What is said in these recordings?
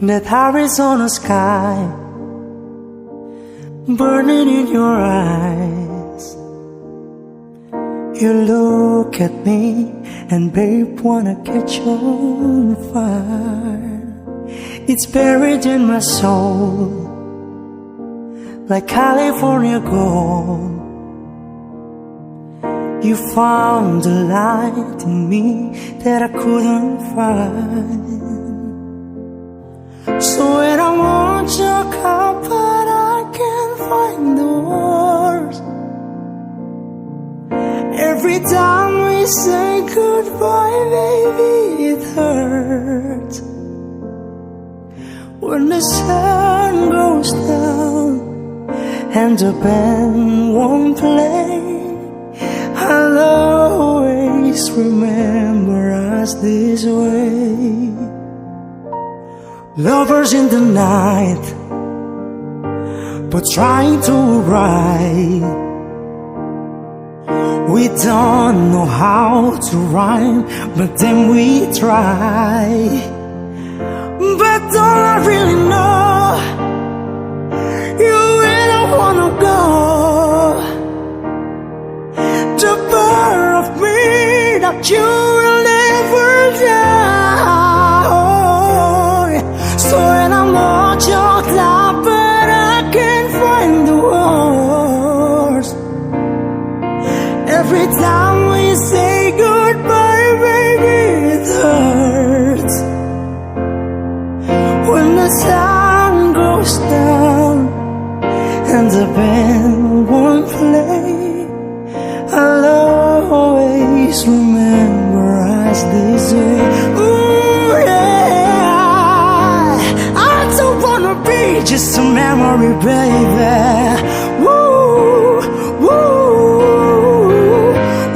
that Arizona sky burning in your eyes. You look at me and babe wanna catch on fire. It's buried in my soul like California gold. You found the light in me that I couldn't find. So when I want your cup but I can't find the words, every time we say goodbye, baby, it hurts. When the sun goes down and the band won't play, I'll always remember us this way. Lovers in the night, but trying to ride. We don't know how to rhyme, but then we try. But don't I really know you really wanna go? The part of me that you will never die. So when I'm not your club but I can't find the words, every time we say goodbye, baby, it hurts. When the sun goes down and the band won't play, I'll always remember us this way. Ooh, yeah, I don't wanna be just a memory, baby. Woo, woo,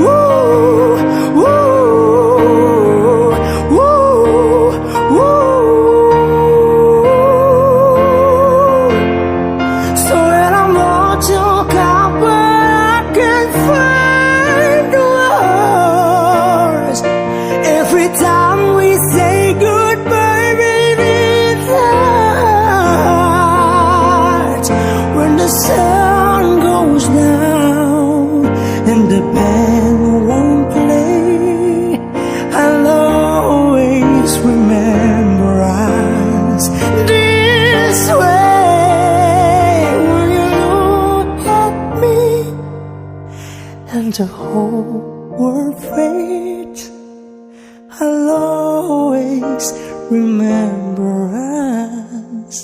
woo, woo, woo, woo. So when I'm not your cup but I can't find the words, every time we say goodbye, baby, it hurts. When the sun goes down and the band won't play, I'll always remember us this way. When you look at me and the whole world fades, I'll always remember us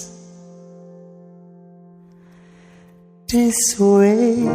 this way.